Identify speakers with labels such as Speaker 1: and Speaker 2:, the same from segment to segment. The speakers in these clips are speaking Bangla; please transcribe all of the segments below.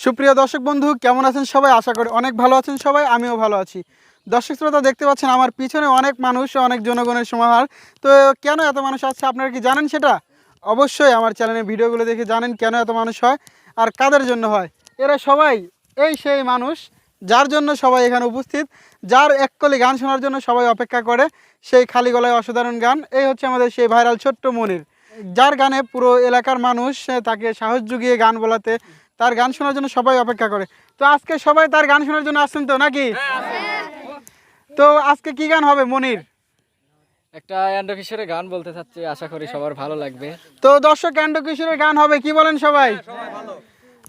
Speaker 1: সুপ্রিয় দর্শক বন্ধু, কেমন আছেন সবাই? আশা করি অনেক ভালো আছেন সবাই, আমিও ভালো আছি। দর্শক শ্রোতা, দেখতে পাচ্ছেন আমার পিছনে অনেক মানুষ, অনেক জনগণের সমাহার। তো কেন এত মানুষ আছে আপনারা কি জানেন সেটা? অবশ্যই আমার চ্যানেলের ভিডিওগুলো দেখে জানেন কেন এত মানুষ হয় আর কাদের জন্য হয়। এরা সবাই সেই মানুষ যার জন্য সবাই এখানে উপস্থিত, যার এক কলি গান শোনার জন্য সবাই অপেক্ষা করে, সেই খালি গলায় অসাধারণ গান। এই হচ্ছে আমাদের সেই ভাইরাল ছোট্ট মনির, যার গানে পুরো এলাকার মানুষ তাকে সাহস জুগিয়ে গান বলাতে, তার গান শোনার জন্য সবাই অপেক্ষা করে। তো আজকে সবাই তার গান শোনার জন্য আসছেন তো নাকি? তো আজকে কি গান হবে মনির?
Speaker 2: একটা অ্যান্ড্রো কিশোরের গান বলতে চাচ্ছি, আশা করি সবার ভালো লাগবে।
Speaker 1: তো দর্শক, অ্যান্ড্রো কিশোরের গান হবে, কি বলেন সবাই?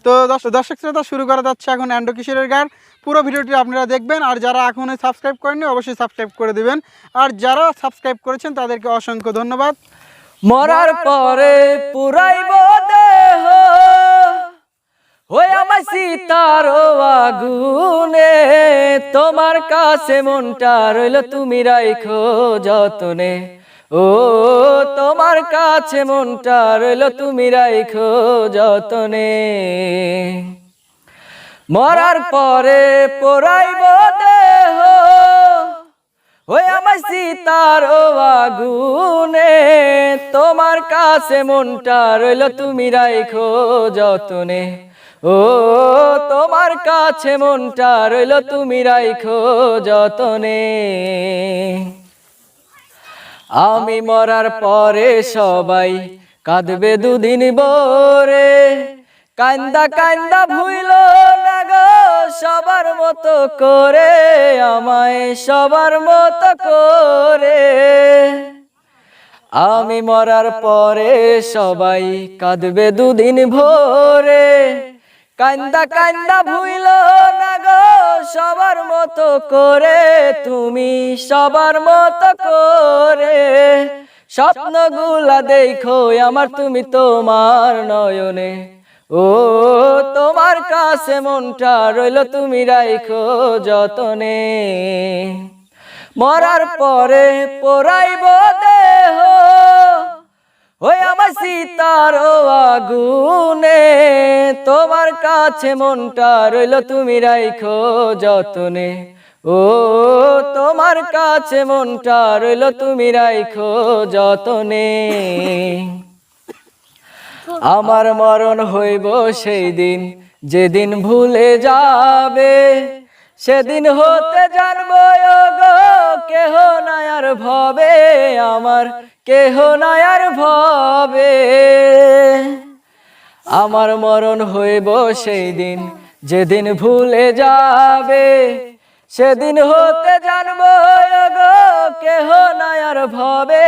Speaker 1: তো দর্শক শ্রোতা, শুরু করা যাচ্ছে এখন অ্যান্ড্রো কিশোরের গান। পুরো ভিডিওটি আপনারা দেখবেন, আর যারা এখনই সাবস্ক্রাইব করেননি অবশ্যই সাবস্ক্রাইব করে দিবেন, আর যারা সাবস্ক্রাইব করেছেন তাদেরকে অসংখ্য ধন্যবাদ।
Speaker 2: মরার পরে পুরাইব দেহ হয়ে আমার সীতার আগুনে, তোমার কাছে মনটা রইল তুমি রাখো যতনে। ও তোমার কাছে মনটা রইল তুমি রাখো যতনে। মরার পরে পোড়াইব দেহ ওই আমার সীতার আগুনে, তোমার কাছে মনটা রইল তুমি রাখো যতনে। ও তোমার কাছে মনটা রইল তুমি রাখো যতনে। আমি মরার পরে সবাই কাঁদবে দুদিন বরে, কান্দা কান্দা ভুইল না গো সবার মতো করে, আমায় সবার মতো করে। আমি মরার পরে সবাই কাঁদবে দুদিন ভোরে, কান্দা কান্দা ভুইল না গো সবার মতো করে, তুমি সবার মতো করে। স্বপ্নগুলা দেখো আমার তুমি তোমার নয়নে, ও তোমার কাছে মনটা রইল তুমি রাখো যতনে। মরার পরে পোড়াইব দেহ ওই আমার সীতার আগুনে, তোমার কাছে মনটা রইল তুমি রাখো যতনে। ও তোমার কাছে মনটা রইল তুমি রাখো যতনে। আমার মরণ হইব সেই দিন যেদিন ভুলে যাবে, সেদিন হতে জানবো গো কেহ নাই আর ভবে, আমার কেহ নাই আর ভবে। আমার মরণ হইব সেই দিন যেদিন ভুলে যাবে, সেদিন হতে জানবো গো কেহ নাই আর ভবে,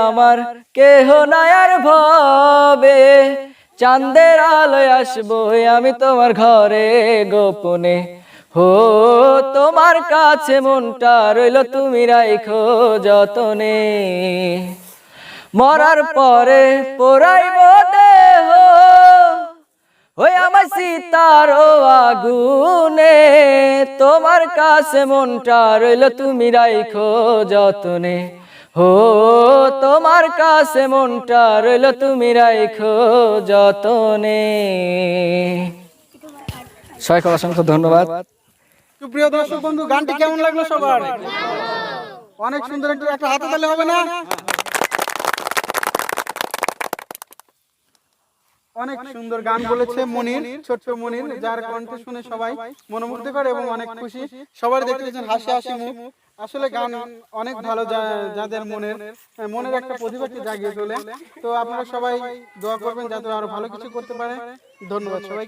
Speaker 2: আমার কেহ নাই আর ভবে। চাঁদের আলোয় আসবো আমি তোমার ঘরে গোপনে, হো তোমার কাছে মনটা রইল তুমি রাখো যতনে। মরার পরে পোড়াইব দেহ ওই আমার সীতার আগুনে, তোমার কাছে মনটা রইল তুমি রাখো যতনে। হো তোমার কাছে মনটা রইল তুমি রাখো যতনে। সবাইকে অসংখ্য ধন্যবাদ।
Speaker 1: সুপ্রিয় দর্শক বন্ধু, গানটি কেমন লাগলো সবার? অনেক সুন্দর, একটা হাতে তালে হবে না? অনেক সুন্দর গান বলেছে মনির, ছোট্ট মনির, যার কণ্ঠ শুনে সবাই মনোমুগ্ধ করে এবং অনেক খুশি। সবাই দেখতেছেন হাসি হাসি মুখ। আসলে গান অনেক ভালো, যাদের মনের একটা প্রতিভাকে জাগিয়ে তোলে। তো আপনারা সবাই দোয়া করবেন যাতে আরো ভালো কিছু করতে পারে। ধন্যবাদ সবাই।